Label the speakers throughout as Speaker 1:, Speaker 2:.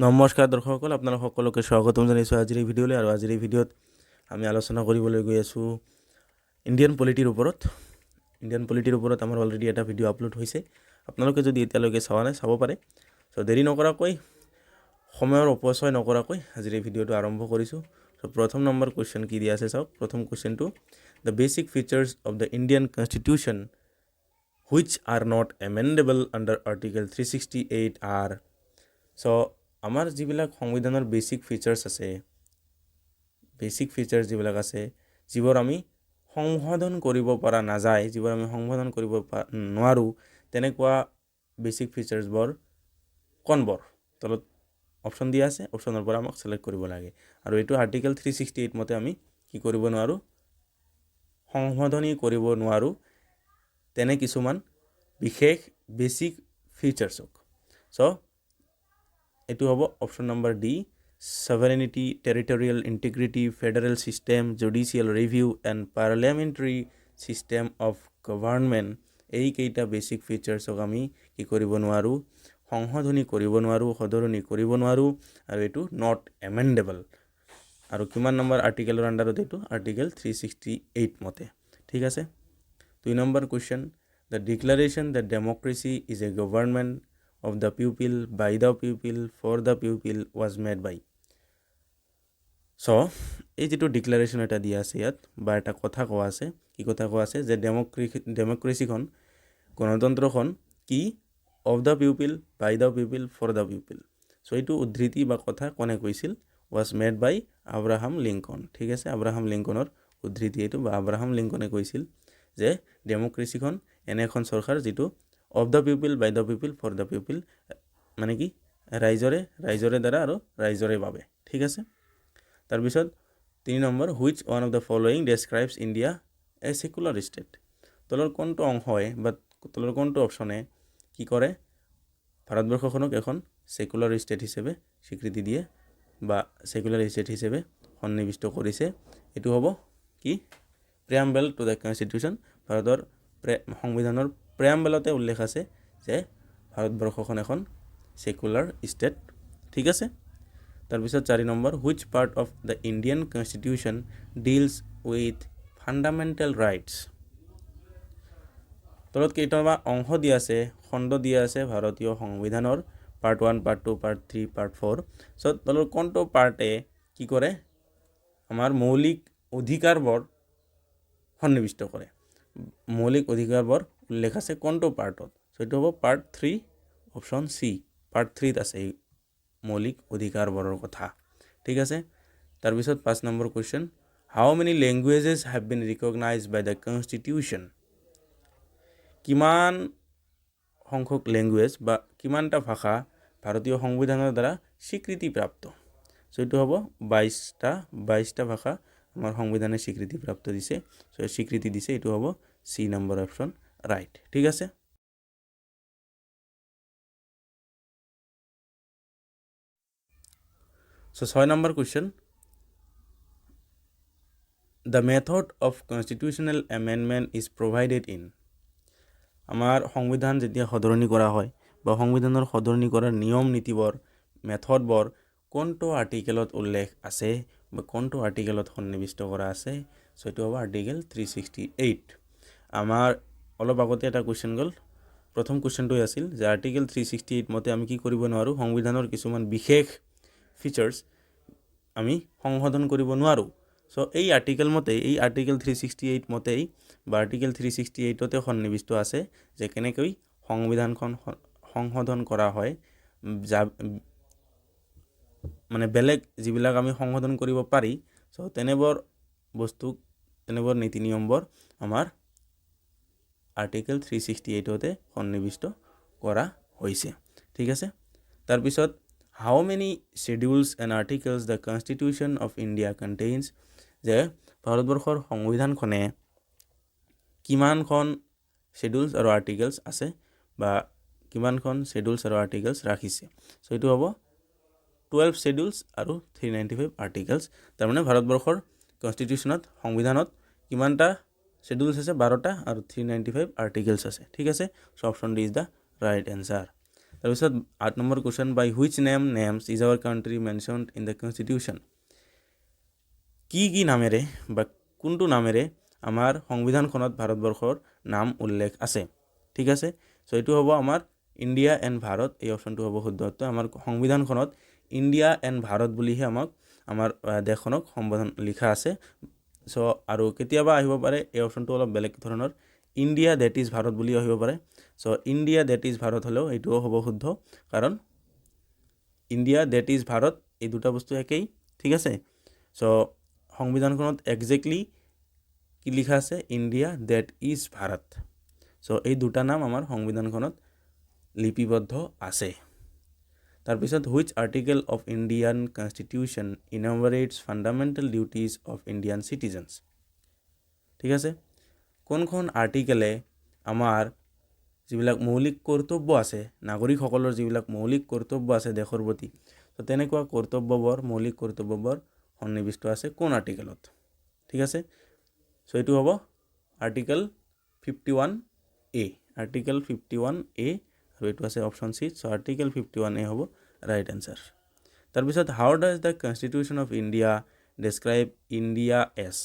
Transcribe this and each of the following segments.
Speaker 1: নমস্কাৰ দৰ্শকসকল, আপোনালোক সকলোকে স্বাগতম জনাইছোঁ আজিৰ এই ভিডিঅ'লৈ। আৰু আজিৰ এই ভিডিঅ'ত আমি আলোচনা কৰিবলৈ গৈ আছোঁ ইণ্ডিয়ান পলিটিৰ ওপৰত। ইণ্ডিয়ান পলিটিৰ ওপৰত আমাৰ অলৰেডি এটা ভিডিঅ' আপলোড হৈছে, আপোনালোকে যদি এতিয়ালৈকে চোৱা নাই চাব পাৰে। চ' দেৰি নকৰাকৈ, সময়ৰ অপচয় নকৰাকৈ আজিৰ এই ভিডিঅ'টো আৰম্ভ কৰিছোঁ। চ' প্ৰথম নম্বৰ কুৱেশ্যন কি দিয়া আছে চাওক। প্ৰথম কুৱেশ্যনটো, the basic features of the Indian constitution which are not amendable under article 368 are. So' আমাৰ যিবিলাক সংবিধানৰ বেচিক ফিচাৰ্ছ আছে, যিবিলাক আছে, যিবোৰ আমি সংশোধন কৰিব পৰা নাযায়, যিবোৰ আমি সংশোধন কৰিব নোৱাৰোঁ, তেনেকুৱা বেচিক ফিচাৰ্ছবোৰ কোনবোৰ? তলত অপশ্যন দিয়া আছে, অপশ্যনৰ পৰা আমাক ছিলেক্ট কৰিব লাগে। আৰু এইটো আৰ্টিকেল 368 মতে আমি কি কৰিব নোৱাৰোঁ? সংশোধনী কৰিব নোৱাৰোঁ তেনে কিছুমান বিশেষ বেচিক ফিচাৰ্ছক। চ' এইটো হ'ব option number D, sovereignty, territorial integrity, federal system, judicial review and parliamentary system of government। এইকেইটা বেচিক ফিচাৰ্ছক আমি কি কৰিব নোৱাৰোঁ? সংশোধনী কৰিব নোৱাৰোঁ, সদৰণি কৰিব নোৱাৰোঁ, আৰু এইটো নট এমেণ্ডেবল। আৰু কিমান নম্বৰ আৰ্টিকেলৰ আণ্ডাৰত? এইটো আৰ্টিকেল 368 মতে। ঠিক আছে। 2 number question, the declaration the democracy is a government of the people, by the people, for the people was made by। চ' এই যিটো ডিক্লাৰেশ্যন এটা দিয়া আছে ইয়াত, বা এটা কথা কোৱা আছে, কি কথা কোৱা আছে? যে ডেমক্ৰেচিখন, গণতন্ত্ৰখন কি? Of the people, by the people, for the people. So' এইটো উদ্ধৃতি বা কথা কোনে কৈছিল? Was made by Abraham Lincoln. ঠিক আছে, আব্ৰাহাম লিংকনৰ উদ্ধৃতি এইটো, বা আব্ৰাহাম লিংকনে কৈছিল যে ডেমক্ৰেচিখন এনে এখন চৰকাৰ যিটো of the people, by the people, for the people, মানে কি? ৰাইজৰে দ্বাৰা আৰু ৰাইজৰে বাবে। ঠিক আছে। তাৰপিছত 3 number, which one of the following describes India A secular state. তলৰ কোনটো অংশই বা তলৰ কোনটো অপশ্যনে কি কৰে? ভাৰতবৰ্ষখনক এখন ছেকুলাৰ ষ্টেট হিচাপে স্বীকৃতি দিয়ে, বা ছেকুলাৰ ষ্টেট হিচাপে সন্নিৱিষ্ট কৰিছে। এইটো হ'ব কি? প্ৰিয়াম্বল টু দ্য কনষ্টিটিউশ্যন। ভাৰতৰ সংবিধানৰ প্ৰিয়াম্বলতে উল্লেখ আছে যে ভাৰতবৰ্ষখন এখন ছেকুলাৰ ষ্টেট। ঠিক আছে। তাৰপিছত 4 number, which part of the Indian constitution deals with fundamental rights. তলত কেইটামান অংশ দিয়া আছে, খণ্ড দিয়া আছে ভাৰতীয় সংবিধানৰ, পাৰ্ট 1, পাৰ্ট 2, পাৰ্ট 3, পাৰ্ট 4। চ' তলৰ কোনটো পাৰ্টে কি কৰে? আমাৰ মৌলিক অধিকাৰবোৰ সন্নিৱিষ্ট কৰে। মৌলিক অধিকাৰবোৰ উল্লেখ আছে কোনটো পাৰ্টত? চ' এইটো হ'ব পাৰ্ট 3, অপশ্যন চি। পাৰ্ট 3ত আছে এই মৌলিক অধিকাৰবোৰৰ কথা। ঠিক আছে। তাৰপিছত 5 number question, how many languages have been recognized by the constitution. কিমান সংখ্যক লেংগুৱেজ বা কিমানটা ভাষা ভাৰতীয় সংবিধানৰ দ্বাৰা স্বীকৃতিপ্ৰাপ্ত? চ' এইটো হ'ব 22টা ভাষা আমাৰ সংবিধানে স্বীকৃতিপ্ৰাপ্ত দিছে। চ' স্বীকৃতি দিছে, এইটো হ'ব চি নম্বৰ অপশ্যন ৰাইট। ঠিক আছে। চ' 6 number question, the method of constitutional amendment is provided in. আমাৰ সংবিধান যেতিয়া সদৰণি কৰা হয়, বা সংবিধানৰ সদৰণি কৰাৰ নিয়ম নীতিবোৰ, মেথডবোৰ কোনটো আৰ্টিকেলত উল্লেখ আছে বা কোনটো আৰ্টিকেলত সন্নিৱিষ্ট কৰা আছে? চ' এইটো হ'ব আৰ্টিকেল 368। আমাৰ অলপ আগতে এটা কুৱেশ্যন গ'ল, প্ৰথম কুৱেশ্যনটোৱে আছিল যে আৰ্টিকেল 368 মতে আমি কি কৰিব নোৱাৰোঁ? সংবিধানৰ কিছুমান বিশেষ ফিচাৰ্ছ আমি সংশোধন কৰিব নোৱাৰোঁ। চ' এই আৰ্টিকেল 368 মতেই, বা আৰ্টিকেল 368তে সন্নিৱিষ্ট আছে যে কেনেকৈ সংবিধানখন সংশোধন কৰা হয়, মানে বেলেগ যিবিলাক আমি সংশোধন কৰিব পাৰি। চ' তেনেবোৰ নীতি নিয়মবোৰ আমাৰ আৰ্টিকেল 368তে সন্নিৱিষ্ট কৰা হৈছে। ঠিক আছে। তাৰপিছত, how many schedules and articles the constitution of India contains. যে ভাৰতবৰ্ষৰ সংবিধানখনে কিমানখন শ্বেডিউলছ আৰু আৰ্টিকেলছ আছে, বা কিমানখন শ্বেডিউলছ আৰু আৰ্টিকেলছ ৰাখিছে? চ' এইটো হ'ব 12 শ্বেডিউলছ আৰু 395 আৰ্টিকেলছ। তাৰমানে ভাৰতবৰ্ষৰ কনষ্টিটিউশ্যনত, সংবিধানত কিমানটা শ্বেডিউলছ আছে? 12টা, আৰু 395 আৰ্টিকেলছ আছে। ঠিক আছে। So' option D is the right answer. তাৰপিছত 8 নম্বৰ question by which names is our country mentioned in the constitution কি নামেৰে বা কোনটো নামেৰে আমাৰ সংবিধানখনত ভাৰতবৰ্ষৰ নাম উল্লেখ আছে ঠিক আছে সো এইটো হ'ব আমাৰ ইণ্ডিয়া এণ্ড ভাৰত এই অপশ্যনটো হ'ব শুদ্ধ উত্তৰ আমাৰ সংবিধানখনত ইণ্ডিয়া এণ্ড ভাৰত বুলিহে আমাৰ দেশখনক সম্বোধন লিখা আছে সো আৰু কেতিয়াবা আহিব পাৰে এই অপশ্যনটো অলপ বেলেগ ধৰণৰ ইণ্ডিয়া দ্যাট ইজ ভাৰত বুলি আহিব পাৰে so India that is Bharat হ'লেও এইটোও হ'ব শুদ্ধ কাৰণ ইণ্ডিয়া দ্যাট ইজ ভাৰত এই দুটা বস্তু একেই ঠিক আছে সো সংবিধানখনত এক্সেক্টলি কি লিখা আছে India that is Bharat so এই দুটা নাম আমাৰ সংবিধানখনত লিপিবদ্ধ আছে তাৰপিছত which article of Indian constitution enumerates fundamental duties of Indian citizens ঠিক আছে কোনখন আৰ্টিকেলে আমাৰ যিবিলাক মৌলিক কৰ্তব্য আছে নাগৰিকসকলৰ যিবিলাক মৌলিক কৰ্তব্য আছে দেশৰ প্ৰতি তো তেনেকুৱা কৰ্তব্যবোৰ মৌলিক কৰ্তব্যবোৰ সন্নিৱিষ্ট আছে কোন আৰ্টিকেলত ঠিক আছে সো এইটো হ'ব আৰ্টিকেল 51A আৰ্টিকেল 51A আৰু এইটো আছে option C so article 51A হ'ব ৰাইট এনসাৰ তাৰপিছত how does the constitution of India describe India as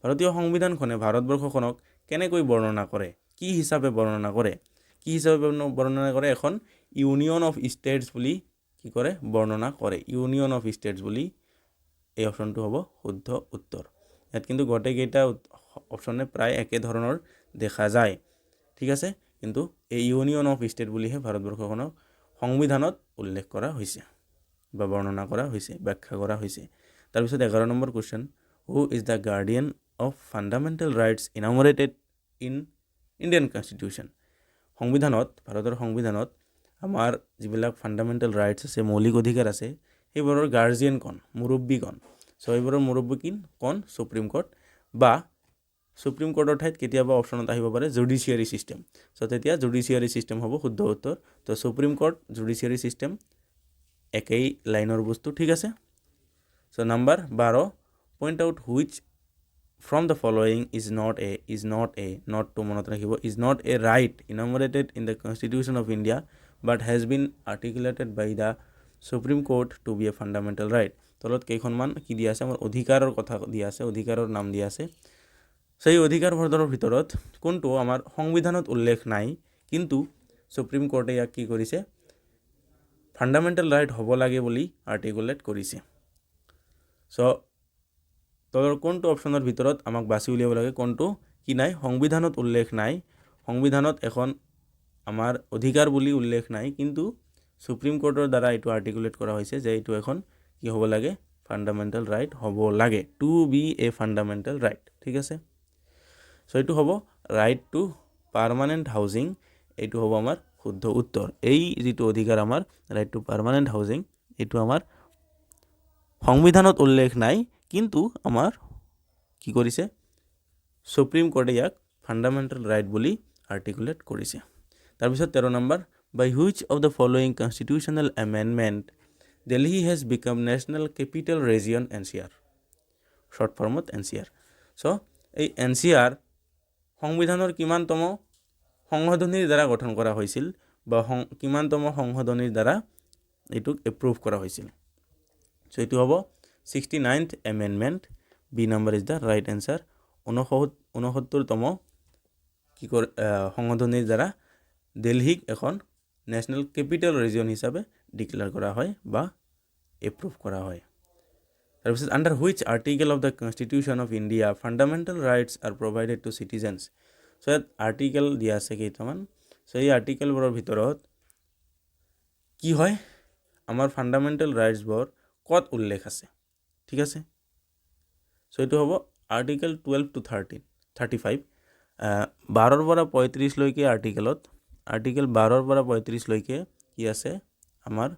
Speaker 1: ভাৰতীয় সংবিধানখনে ভাৰতবৰ্ষখনক কেনেকৈ বৰ্ণনা কৰে কি হিচাপে বৰ্ণনা কৰে এখন ইউনিয়ন অফ ষ্টেটছ বুলি কি কৰে বৰ্ণনা কৰে ইউনিয়ন অফ ষ্টেটছ বুলি এই অপশ্যনটো হ'ব শুদ্ধ উত্তৰ ইয়াত কিন্তু গোটেইকেইটা অপশ্যনে প্ৰায় একে ধৰণৰ দেখা যায় ঠিক আছে কিন্তু এই ইউনিয়ন অফ ষ্টেট বুলিহে ভাৰতবৰ্ষখনক সংবিধানত উল্লেখ কৰা হৈছে বা বৰ্ণনা কৰা হৈছে ব্যাখ্যা কৰা হৈছে তাৰপিছত 11 নম্বৰ question who is the guardian of fundamental rights enumerated in Indian constitution সংবিধানত ভাৰতৰ সংবিধানত আমাৰ যিবিলাক ফাণ্ডামেণ্টেল ৰাইটছ আছে মৌলিক অধিকাৰ আছে সেইবোৰৰ গাৰ্জিয়ান কোন মুৰব্বী কোন সো এইবোৰৰ মুৰব্বী কোন সুপ্ৰিম কোৰ্ট বা সুপ্ৰিম কোৰ্টৰ ঠাইত কেতিয়াবা অপশ্যনত আহিব পাৰে জুডিচিয়াৰী সিস্টেম সো তেতিয়া জুডিচিয়াৰী সিস্টেম হ'ব শুদ্ধ উত্তৰ তো সুপ্ৰিম কোৰ্ট জুডিচিয়াৰী সিস্টেম একেই লাইনৰ বস্তু ঠিক আছে so number 12 point out which from the following is not to মনত ৰাখিব is not a right enumerated in the Constitution of India but has been articulated by the Supreme Court to be a fundamental right তলত কেইখনমান কি দিয়া আছে আমাৰ অধিকাৰৰ কথা দিয়া আছে অধিকাৰৰ নাম দিয়া আছে সেই অধিকাৰবোৰৰ ভিতৰত কোনটো আমাৰ সংবিধানত উল্লেখ নাই কিন্তু সুপ্ৰিম কোৰ্টে ইয়াক কি কৰিছে ফাণ্ডামেণ্টেল ৰাইট হ'ব লাগে বুলি আৰ্টিকুলেট কৰিছে সো তলৰ কোনটো অপশ্যনৰ ভিতৰত আমাক বাছি উলিয়াব লাগে কোনটো কি নাই সংবিধানত উল্লেখ নাই সংবিধানত এখন আমাৰ অধিকাৰ বুলি উল্লেখ নাই কিন্তু সুপ্ৰিম কোৰ্টৰ দ্বাৰা এইটো আৰ্টিকুলেট কৰা হৈছে যে এইটো এখন কি হ'ব লাগে ফাণ্ডামেণ্টেল ৰাইট হ'ব লাগে to be a fundamental right ঠিক আছে সো এইটো হ'ব ৰাইট টু পাৰ্মানেণ্ট হাউজিং এইটো হ'ব আমাৰ শুদ্ধ উত্তৰ এই যিটো অধিকাৰ আমাৰ ৰাইট টু পাৰ্মানেণ্ট হাউজিং এইটো আমাৰ সংবিধানত উল্লেখ নাই কিন্তু আমাৰ কি কৰিছে সুপ্ৰিম কোৰ্টে ইয়াক ফাণ্ডামেণ্টেল ৰাইট বুলি আৰ্টিকুলেট কৰিছে তাৰপিছত 13 number by which of the following constitutional amendment Delhi has become national capital region NCR short ফৰ্মত NCR সো এই NCR সংবিধানৰ কিমানতম সংশোধনীৰ দ্বাৰা গঠন কৰা হৈছিল বা কিমানতম সংশোধনীৰ দ্বাৰা এইটোক এপ্ৰুভ কৰা হৈছিল সো এইটো হ'ব 69th amendment B number is the right answer 69তম কি সংশোধনীৰ দ্বাৰা দিল্লীক এখন ন্যাশনাল ক্যাপিটাল ৰিজন হিচাপে ডিক্লেয়াৰ কৰা হয় বা এপ্ৰুভ কৰা হয় তাৰপিছত under which article of the constitution of India fundamental rights are provided to citizens so ইয়াত আৰ্টিকেল দিয়া আছে কেইটামান সো এই আৰ্টিকেলবোৰৰ ভিতৰত কি হয় আমাৰ ফাণ্ডামেণ্টেল ৰাইটছবোৰ ক'ত উল্লেখ আছে ঠিক আছে সো এইটো হ'ব আৰ্টিকেল 12 to 35 12 পৰা 35 লৈকে আৰ্টিকেলত আৰ্টিকেল 12 পৰা 35 লৈকে কি আছে আমাৰ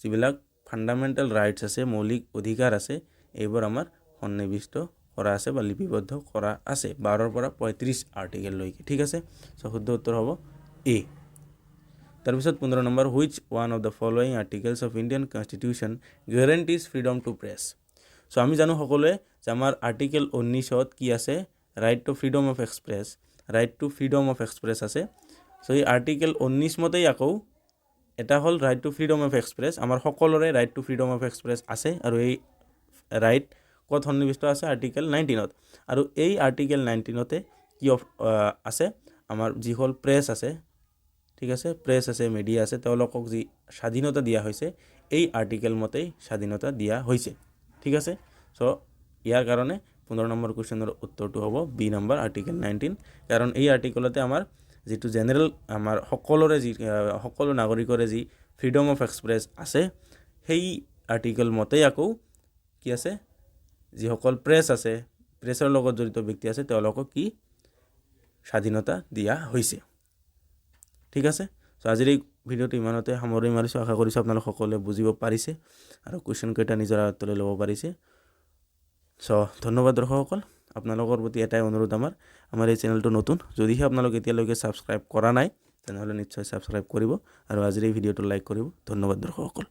Speaker 1: যিবিলাক ফাণ্ডামেণ্টেল ৰাইটছ আছে মৌলিক অধিকাৰ আছে এইবোৰ আমাৰ সন্নিৱিষ্ট কৰা আছে বা লিপিবদ্ধ কৰা আছে 12 পৰা 35 আৰ্টিকেল লৈকে ঠিক আছে সো শুদ্ধ উত্তৰ হ'ব এ তাৰপিছত 15 নম্বৰ which one of the following articles of Indian constitution guarantees freedom to press so আমি জানো সকলোৱে যে আমাৰ আৰ্টিকেল 19ত কি আছে right to freedom of express আছে সো এই আৰ্টিকেল 19 মতেই আকৌ এটা হ'ল right to freedom of express আমাৰ সকলোৰে right to freedom of express আছে আৰু এই ৰাইট ক'ত সন্নিৱিষ্ট আছে আৰ্টিকেল 19ত আৰু এই আৰ্টিকেল 19তে কি আছে আমাৰ যি হ'ল প্ৰেছ আছে ঠিক আছে প্ৰেছ আছে মিডিয়া আছে তেওঁলোকক যি স্বাধীনতা দিয়া হৈছে এই আৰ্টিকেল মতেই স্বাধীনতা দিয়া হৈছে ঠিক আছে সো ইয়াৰ কাৰণে 15 নম্বৰ কোৱেশ্চনৰ উত্তৰটো হ'ব বি নম্বৰ আৰ্টিকেল 19 কাৰণ এই আৰ্টিকেলতে আমাৰ যেটো জেনাৰেল আমাৰ সকলোৰে যি সকলো নাগৰিকৰে যি ফ্ৰীডম অফ এক্সপ্ৰেছ আছে সেই আৰ্টিকেল মতেই আকৌ কি আছে যি সকল প্ৰেছ আছে প্ৰেছৰ লগত জড়িত ব্যক্তি আছে তেওঁলোকক কি স্বাধীনতা দিয়া হৈছে ঠিক আছে সো আজিৰ এই ভিডিওটো ইমানতে সামৰি মাৰিছো আশা কৰিছো আপোনালোক সকলোৱে বুজিব পাৰিছে আৰু কোৱেশ্চন কেইটা নিজৰ আয়ত্তলৈ ল'ব পাৰিছে সো ধন্যবাদ দৰ্শকসকল আপোনালোকৰ প্ৰতি এটাই অনুৰোধ আমাৰ এই চেনেলটো নতুন যদিহে আপোনালোক এতিয়ালৈকে সাবস্ক্ৰাইব কৰা নাই তেনেহলে নিশ্চয় সাবস্ক্ৰাইব কৰিব আৰু আজিৰ এই ভিডিওটো লাইক কৰিব ধন্যবাদ দৰ্শকসকল